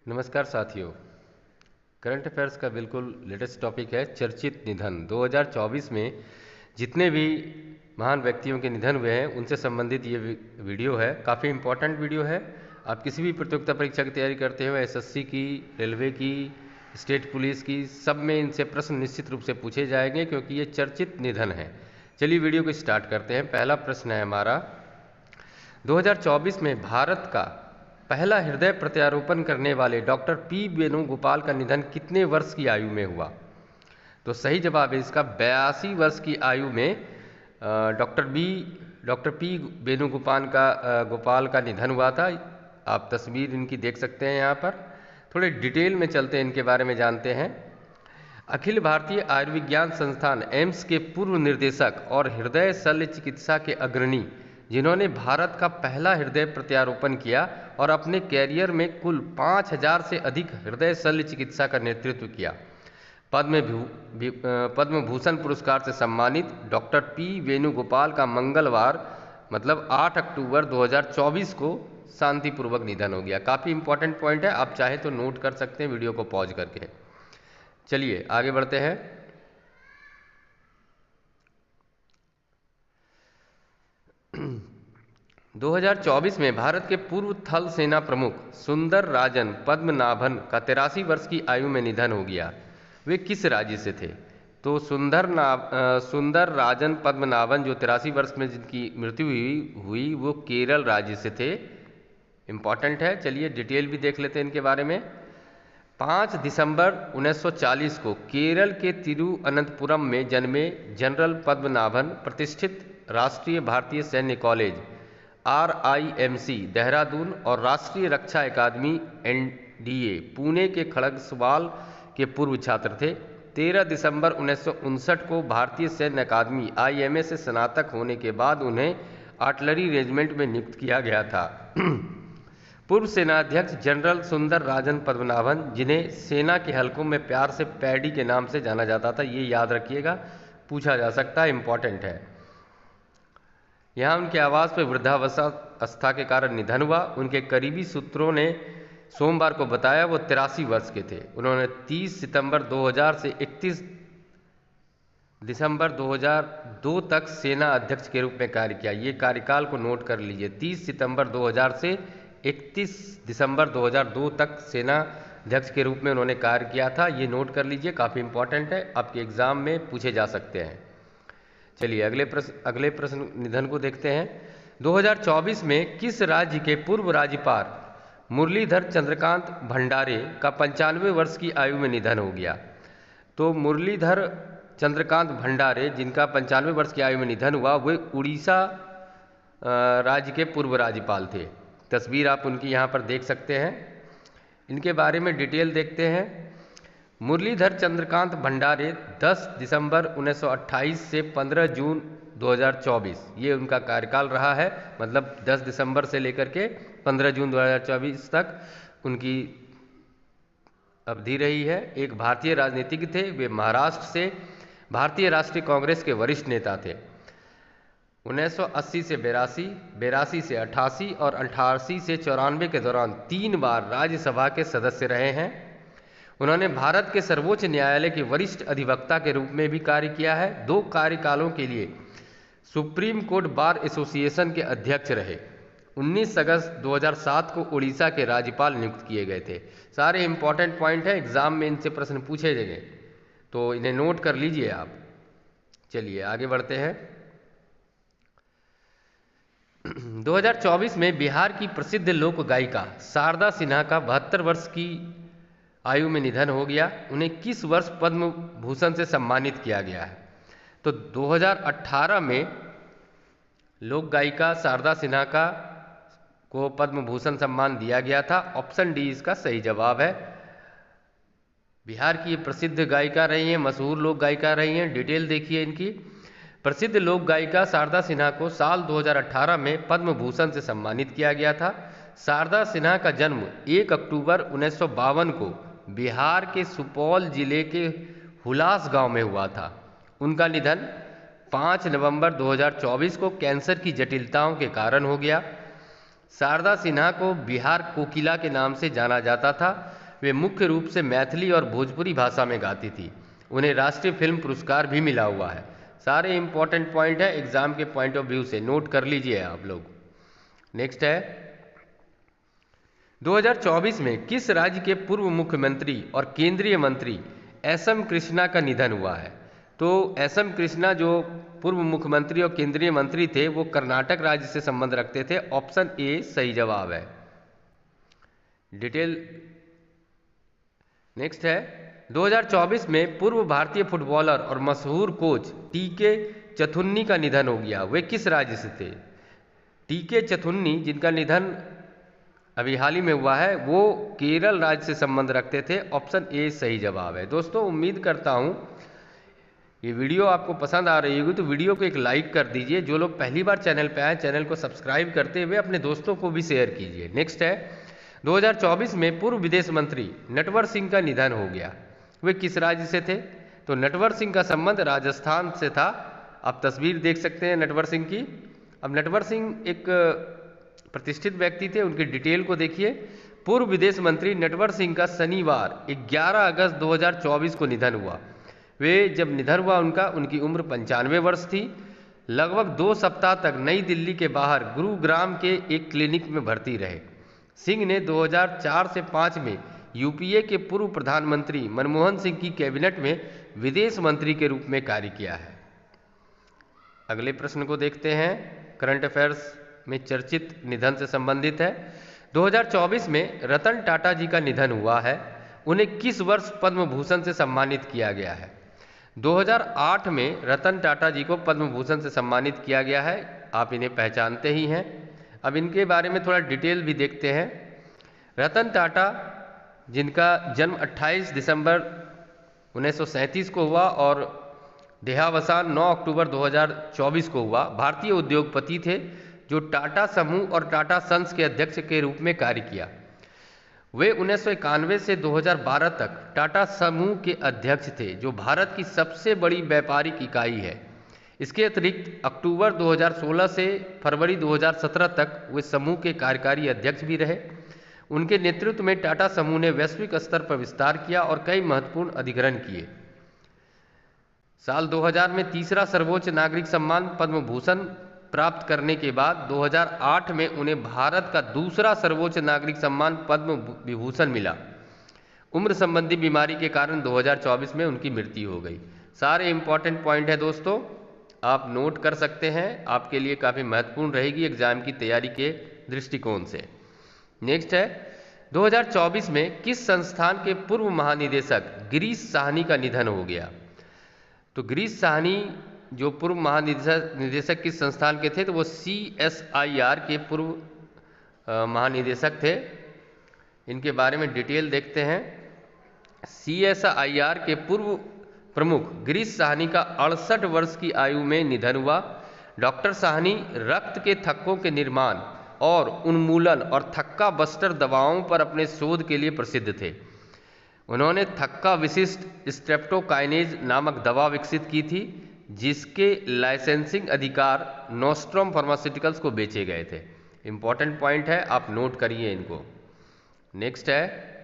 नमस्कार साथियों। Current affairs का बिल्कुल लेटेस्ट टॉपिक है चर्चित निधन। 2024 में जितने भी महान व्यक्तियों के निधन हुए हैं उनसे संबंधित ये वीडियो है। काफ़ी इम्पोर्टेंट वीडियो है। आप किसी भी प्रतियोगिता परीक्षा की तैयारी करते हो, एसएससी की, रेलवे की, स्टेट पुलिस की, सब में इनसे प्रश्न निश्चित रूप से पूछे जाएंगे क्योंकि ये चर्चित निधन है। चलिए वीडियो को स्टार्ट करते हैं। पहला प्रश्न है हमारा, 2024 में भारत का पहला हृदय प्रत्यारोपण करने वाले डॉक्टर पी वेणुगोपाल का निधन कितने वर्ष की आयु में हुआ? तो सही जवाब है इसका 82 वर्ष की आयु में डॉक्टर पी गोपाल का निधन हुआ था। आप तस्वीर इनकी देख सकते हैं यहाँ पर। थोड़े डिटेल में चलते हैं, इनके बारे में जानते हैं। अखिल भारतीय आयुर्विज्ञान संस्थान एम्स के पूर्व निदेशक और हृदय शल्य चिकित्सा के अग्रणी, जिन्होंने भारत का पहला हृदय प्रत्यारोपण किया और अपने कैरियर में कुल 5000 से अधिक हृदय शल्य चिकित्सा का नेतृत्व किया। पद्म भूषण पुरस्कार से सम्मानित डॉक्टर पी वेणुगोपाल का मंगलवार मतलब 8 अक्टूबर 2024 को शांतिपूर्वक निधन हो गया। काफ़ी इंपॉर्टेंट पॉइंट है, आप चाहे तो नोट कर सकते हैं वीडियो को पॉज करके। चलिए आगे बढ़ते हैं। - 2024 में भारत के पूर्व थल सेना प्रमुख सुंदर राजन पद्मनाभन का 83 वर्ष की आयु में निधन हो गया। वे किस राज्य से थे? तो सुंदर राजन पद्मनाभन जो 83 वर्ष में जिनकी मृत्यु हुई वो केरल राज्य से थे। इम्पॉर्टेंट है। चलिए डिटेल भी देख लेते हैं इनके बारे में। 5 दिसंबर 1940 को केरल के तिरुअनंतपुरम में जन्मे जनरल पद्मनाभन प्रतिष्ठित राष्ट्रीय भारतीय सैन्य कॉलेज RIMC देहरादून और राष्ट्रीय रक्षा अकादमी NDA पुणे के खड़गवाल के पूर्व छात्र थे। 13 दिसंबर 1959 को भारतीय सैन्य अकादमी IMA से स्नातक होने के बाद उन्हें आर्टिलरी रेजिमेंट में नियुक्त किया गया था। पूर्व सेनाध्यक्ष जनरल सुंदर राजन पद्मनाभन, जिन्हें सेना के हलकों में प्यार से पैडी के नाम से जाना जाता था, ये याद रखिएगा, पूछा जा सकता है, इंपॉर्टेंट है। यहाँ उनके आवास पर वृद्धावस्था के कारण निधन हुआ। उनके करीबी सूत्रों ने सोमवार को बताया वो 83 वर्ष के थे। उन्होंने 30 सितंबर 2000 से 31 दिसंबर 2002 तक सेना अध्यक्ष के रूप में कार्य किया। ये कार्यकाल को नोट कर लीजिए। 30 सितंबर 2000 से 31 दिसंबर 2002 तक सेना अध्यक्ष के रूप में उन्होंने कार्य किया था। ये नोट कर लीजिए, काफ़ी इंपॉर्टेंट है, आपके एग्जाम में पूछे जा सकते हैं। चलिए अगले प्रश्न निधन को देखते हैं। 2024 में किस राज्य के पूर्व राज्यपाल मुरलीधर चंद्रकांत भंडारे का 95 वर्ष की आयु में निधन हो गया? तो मुरलीधर चंद्रकांत भंडारे, जिनका 95 वर्ष की आयु में निधन हुआ, वे उड़ीसा राज्य के पूर्व राज्यपाल थे। तस्वीर आप उनकी यहाँ पर देख सकते हैं। इनके बारे में डिटेल देखते हैं। मुरलीधर चंद्रकांत भंडारे 10 दिसंबर 1928 से 15 जून 2024 ये उनका कार्यकाल रहा है। मतलब 10 दिसंबर से लेकर के 15 जून 2024 तक उनकी अवधि रही है। एक भारतीय राजनीतिज्ञ थे। वे महाराष्ट्र से भारतीय राष्ट्रीय कांग्रेस के वरिष्ठ नेता थे। 1980 से 82, 82 से 88 और 88 से 94 के दौरान 3 बार राज्यसभा के सदस्य रहे हैं। उन्होंने भारत के सर्वोच्च न्यायालय के वरिष्ठ अधिवक्ता के रूप में भी कार्य किया है। 2 कार्यकालों के लिए सुप्रीम कोर्ट बार एसोसिएशन के अध्यक्ष रहे। 19 अगस्त 2007 को उड़ीसा के राज्यपाल नियुक्त किए गए थे। सारे इंपॉर्टेंट पॉइंट हैं, एग्जाम में इनसे प्रश्न पूछे जाएंगे, तो इन्हें नोट कर लीजिए आप। चलिए आगे बढ़ते हैं। 2024 में बिहार की प्रसिद्ध लोक गायिका शारदा सिन्हा का 72 वर्ष की आयु में निधन हो गया। उन्हें किस वर्ष पद्म भूषण से सम्मानित किया गया है? तो 2018 में लोक गायिका शारदा सिन्हा को पद्म भूषण सम्मान दिया गया था। ऑप्शन डी इसका सही जवाब है। बिहार की प्रसिद्ध गायिका रही हैं, मशहूर लोक गायिका रही हैं। डिटेल देखिए इनकी। प्रसिद्ध लोक गायिका शारदा सिन्हा को साल 2018 में पद्म भूषण से सम्मानित किया गया था। शारदा सिन्हा का जन्म 1 अक्टूबर 1952 को बिहार के सुपौल जिले के हुलास गांव में हुआ था। उनका निधन 5 नवंबर 2024 को कैंसर की जटिलताओं के कारण हो गया। शारदा सिन्हा को बिहार कोकिला के नाम से जाना जाता था। वे मुख्य रूप से मैथिली और भोजपुरी भाषा में गाती थी। उन्हें राष्ट्रीय फिल्म पुरस्कार भी मिला हुआ है। सारे इंपॉर्टेंट पॉइंट है एग्जाम के पॉइंट ऑफ व्यू से, नोट कर लीजिए आप लोग। नेक्स्ट है 2024 में किस राज्य के पूर्व मुख्यमंत्री और केंद्रीय मंत्री एस.एम. कृष्णा का निधन हुआ है? तो एस.एम. कृष्णा जो पूर्व मुख्यमंत्री और केंद्रीय मंत्री थे वो कर्नाटक राज्य से संबंध रखते थे। ऑप्शन ए सही जवाब है। डिटेल नेक्स्ट है 2024 में पूर्व भारतीय फुटबॉलर और मशहूर कोच टी.के. चथुन्नी का निधन हो गया। वे किस राज्य से थे? टी.के. चथुन्नी जिनका निधन अभी हाल ही में हुआ है वो केरल राज्य से संबंध रखते थे। ऑप्शन ए सही जवाब है। दोस्तों उम्मीद करता हूँ ये वीडियो आपको पसंद आ रही होगी, तो वीडियो को एक लाइक कर दीजिए। जो लोग पहली बार चैनल पे आए चैनल को सब्सक्राइब करते हुए अपने दोस्तों को भी शेयर कीजिए। नेक्स्ट है 2024 में पूर्व विदेश मंत्री नटवर सिंह का निधन हो गया। वे किस राज्य से थे? तो नटवर सिंह का संबंध राजस्थान से था। आप तस्वीर देख सकते हैं नटवर सिंह की। अब नटवर सिंह एक प्रतिष्ठित व्यक्ति थे, उनकी डिटेल को देखिए। पूर्व विदेश मंत्री नटवर सिंह का शनिवार 11 अगस्त 2024 को निधन हुआ। वे जब निधन हुआ उनकी उम्र 95 वर्ष थी। लगभग 2 सप्ताह तक नई दिल्ली के बाहर गुरुग्राम के एक क्लिनिक में भर्ती रहे। सिंह ने 2004 से 5 में यूपीए के पूर्व प्रधानमंत्री मनमोहन सिंह की कैबिनेट में विदेश मंत्री के रूप में कार्य किया है। अगले प्रश्न को देखते हैं, करंट अफेयर्स में चर्चित निधन से संबंधित है। 2024 में रतन टाटा जी का निधन हुआ है। उन्हें किस वर्ष पद्म भूषण से सम्मानित किया गया है? 2008 में रतन टाटा जी को पद्म भूषण से सम्मानित किया गया है। आप इन्हें पहचानते ही हैं। अब इनके बारे में थोड़ा डिटेल भी देखते हैं। रतन टाटा जिनका जन्म 28 दिसंबर 1937 को हुआ और देहावसान 9 अक्टूबर 2024 को हुआ, भारतीय उद्योगपति थे जो टाटा समूह और टाटा सन्स के अध्यक्ष के रूप में कार्य किया। वे 1991 से 2012 तक टाटा समूह के अध्यक्ष थे जो भारत की सबसे बड़ी व्यापारिक इकाई है। इसके अतिरिक्त अक्टूबर 2016 से फरवरी 2017 तक वे समूह के कार्यकारी अध्यक्ष भी रहे। उनके नेतृत्व में टाटा समूह ने वैश्विक स्तर पर विस्तार किया और कई महत्वपूर्ण अधिग्रहण किए। साल 2000 में तीसरा सर्वोच्च नागरिक सम्मान पद्म भूषण प्राप्त करने के बाद 2008 में उन्हें भारत का दूसरा सर्वोच्च नागरिक सम्मान पद्म विभूषण मिला। उम्र संबंधी बीमारी के कारण 2024 में उनकी मृत्यु हो गई। सारे इंपॉर्टेंट पॉइंट है दोस्तों, आप नोट कर सकते हैं, आपके लिए काफ़ी महत्वपूर्ण रहेगी एग्जाम की तैयारी के दृष्टिकोण से। नेक्स्ट है 2024 में किस संस्थान के पूर्व महानिदेशक गिरीश साहनी का निधन हो गया? तो गिरीश साहनी जो पूर्व महानिदेशक किस संस्थान के थे? तो वो CSIR के पूर्व महानिदेशक थे। इनके बारे में डिटेल देखते हैं। CSIR के पूर्व प्रमुख गिरीश साहनी का 68 वर्ष की आयु में निधन हुआ। डॉक्टर साहनी रक्त के थक्कों के निर्माण और उन्मूलन और थक्का बस्टर दवाओं पर अपने शोध के लिए प्रसिद्ध थे। उन्होंने थक्का विशिष्ट स्ट्रेप्टोकाइनेज नामक दवा विकसित की थी जिसके लाइसेंसिंग अधिकार नोस्ट्रोम फार्मास्यूटिकल्स को बेचे गए थे। इंपॉर्टेंट पॉइंट है, आप नोट करिए इनको। नेक्स्ट है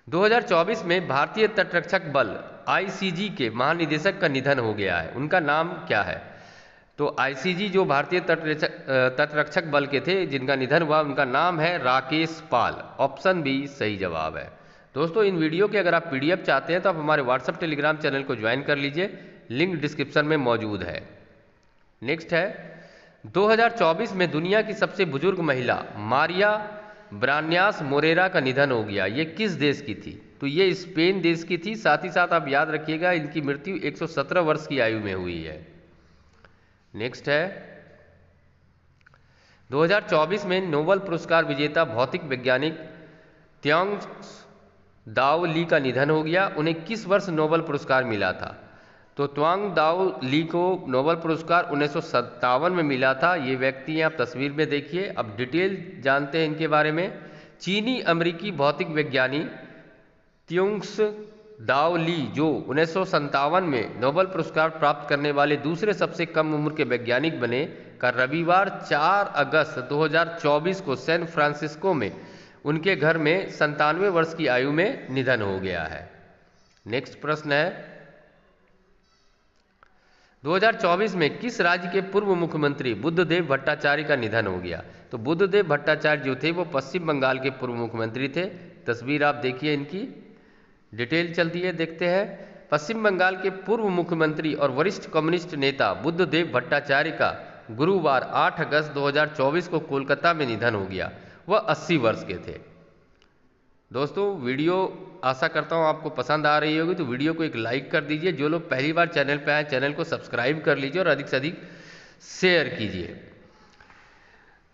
2024 में भारतीय तटरक्षक बल ICG के महानिदेशक का निधन हो गया है। उनका नाम क्या है? तो ICG जो भारतीय तटरक्षक बल के थे जिनका निधन हुआ उनका नाम है राकेश पाल। ऑप्शन बी सही जवाब है। दोस्तों इन वीडियो के अगर आप PDF चाहते हैं तो आप हमारे WhatsApp टेलीग्राम चैनल को ज्वाइन कर लीजिए, लिंक डिस्क्रिप्शन में मौजूद है। नेक्स्ट है 2024 में दुनिया की सबसे बुजुर्ग महिला मारिया ब्रान्यास मोरेरा का निधन हो गया। ये किस देश की थी? तो ये स्पेन देश की थी। साथ ही साथ आप याद रखिएगा इनकी मृत्यु 117 वर्ष की आयु में हुई है। नेक्स्ट है 2024 में नोबेल पुरस्कार विजेता भौतिक वैज्ञानिक त्सांग दाओ ली का निधन हो गया। उन्हें किस वर्ष नोबेल पुरस्कार मिला था? तो त्सांग दाओ ली को नोबेल पुरस्कार 1957 में मिला था। ये व्यक्ति हैं, आप तस्वीर में देखिए। अब डिटेल जानते हैं इनके बारे में। चीनी अमेरिकी भौतिक वैज्ञानिक त्सांग दाओ ली जो 1957 में नोबेल पुरस्कार प्राप्त करने वाले दूसरे सबसे कम उम्र के वैज्ञानिक बने, का रविवार 4 अगस्त 2024 को सैन फ्रांसिस्को में उनके घर में 97 वर्ष की आयु में निधन हो गया है। नेक्स्ट प्रश्न है, 2024 में किस राज्य के पूर्व मुख्यमंत्री बुद्धदेव भट्टाचार्य का निधन हो गया? तो बुद्धदेव भट्टाचार्य जो थे वो पश्चिम बंगाल के पूर्व मुख्यमंत्री थे। तस्वीर आप देखिए, इनकी डिटेल चलती है, देखते हैं। पश्चिम बंगाल के पूर्व मुख्यमंत्री और वरिष्ठ कम्युनिस्ट नेता बुद्धदेव भट्टाचार्य का गुरुवार 8 अगस्त 2024 को कोलकाता में निधन हो गया। वह 80 वर्ष के थे। दोस्तों, वीडियो आशा करता हूँ आपको पसंद आ रही होगी, तो वीडियो को एक लाइक कर दीजिए। जो लोग पहली बार चैनल पर आए, चैनल को सब्सक्राइब कर लीजिए और अधिक से अधिक शेयर कीजिए।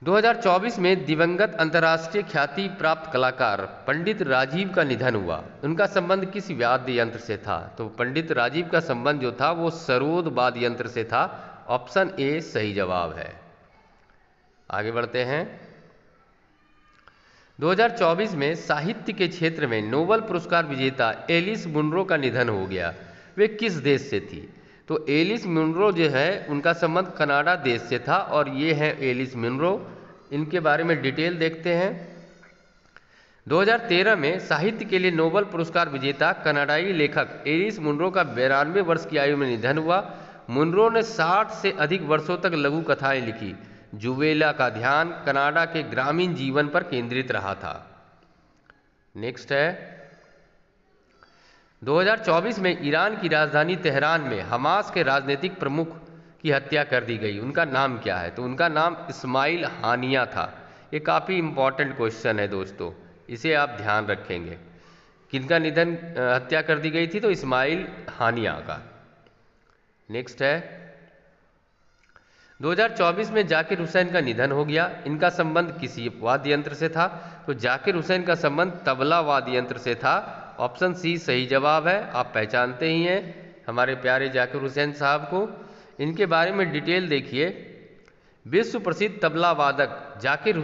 2024 में दिवंगत अंतर्राष्ट्रीय ख्याति प्राप्त कलाकार पंडित राजीव का निधन हुआ। उनका संबंध किस वाद्य यंत्र से था? तो पंडित राजीव का संबंध जो था वो सरोद वाद्य यंत्र से था। ऑप्शन ए सही जवाब है। आगे बढ़ते हैं। 2024 में साहित्य के क्षेत्र में नोबेल पुरस्कार विजेता एलिस मुनरो का निधन हो गया। वे किस देश से थी? तो एलिस मुनरो जो है उनका संबंध कनाडा देश से था और ये है एलिस मुनरो। इनके बारे में डिटेल देखते हैं। 2013 में साहित्य के लिए नोबेल पुरस्कार विजेता कनाडाई लेखक एलिस मुनरो का 92 वर्ष की आयु में निधन हुआ। मुनरो ने 60 से अधिक वर्षों तक लघु कथाएं लिखी। जुवेला का ध्यान कनाडा के ग्रामीण जीवन पर केंद्रित रहा था। नेक्स्ट है, 2024 में ईरान की राजधानी तेहरान में हमास के राजनीतिक प्रमुख की हत्या कर दी गई। उनका नाम क्या है? तो उनका नाम इस्माइल हानिया था। ये काफ़ी इंपॉर्टेंट क्वेश्चन है दोस्तों, इसे आप ध्यान रखेंगे। किनका निधन हत्या कर दी गई थी? तो इस्माइल हानिया का। नेक्स्ट है, 2024 में जाकिर हुसैन का निधन हो गया। इनका संबंध किसी वाद्य यंत्र से था? तो जाकिर हुसैन का संबंध तबला वाद्य यंत्र से था। ऑप्शन सी सही जवाब है। आप पहचानते ही हैं हमारे प्यारे जाकिर हुसैन साहब को। इनके बारे में डिटेल देखिए। विश्व प्रसिद्ध तबला वादक जाकिर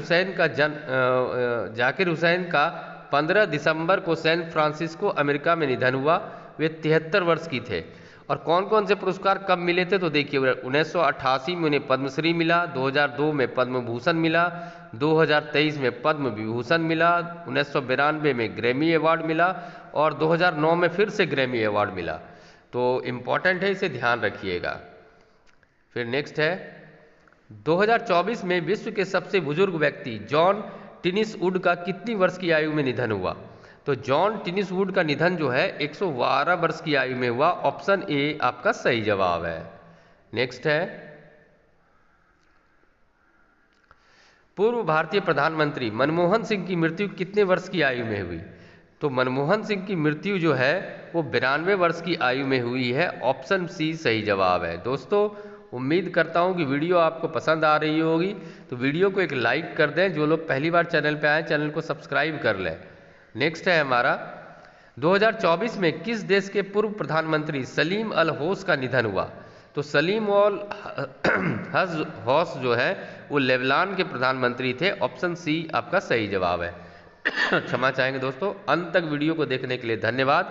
हुसैन का 15 दिसंबर को सैन फ्रांसिस्को अमेरिका में निधन हुआ। वे 73 वर्ष की थे। और कौन कौन से पुरस्कार कब मिले थे? तो देखिए, 1988 में उन्हें पद्मश्री मिला, 2002 में पद्म भूषण मिला, 2023 में पद्म विभूषण मिला, 1992 में ग्रैमी अवार्ड मिला और 2009 में फिर से ग्रैमी अवार्ड मिला। तो इम्पॉर्टेंट है, इसे ध्यान रखिएगा। फिर नेक्स्ट है, 2024 में विश्व के सबसे बुजुर्ग व्यक्ति जॉन टिनिसवुड का कितनी वर्ष की आयु में निधन हुआ? तो जॉन टिनिसवुड का निधन जो है 112 वर्ष की आयु में हुआ। ऑप्शन ए आपका सही जवाब है। नेक्स्ट है, पूर्व भारतीय प्रधानमंत्री मनमोहन सिंह की मृत्यु कितने वर्ष की आयु में हुई? तो मनमोहन सिंह की मृत्यु जो है वो 92 वर्ष की आयु में हुई है। ऑप्शन सी सही जवाब है। दोस्तों, उम्मीद करता हूँ कि वीडियो आपको पसंद आ रही होगी, तो वीडियो को एक लाइक कर दें। जो लोग पहली बार चैनल पे आए, चैनल को सब्सक्राइब कर लें। नेक्स्ट है हमारा, 2024 में किस देश के पूर्व प्रधानमंत्री सलीम अल हौस का निधन हुआ? तो सलीम अल हौस जो है वो लेबनान के प्रधानमंत्री थे। ऑप्शन सी आपका सही जवाब है। क्षमा चाहेंगे दोस्तों। अंत तक वीडियो को देखने के लिए धन्यवाद।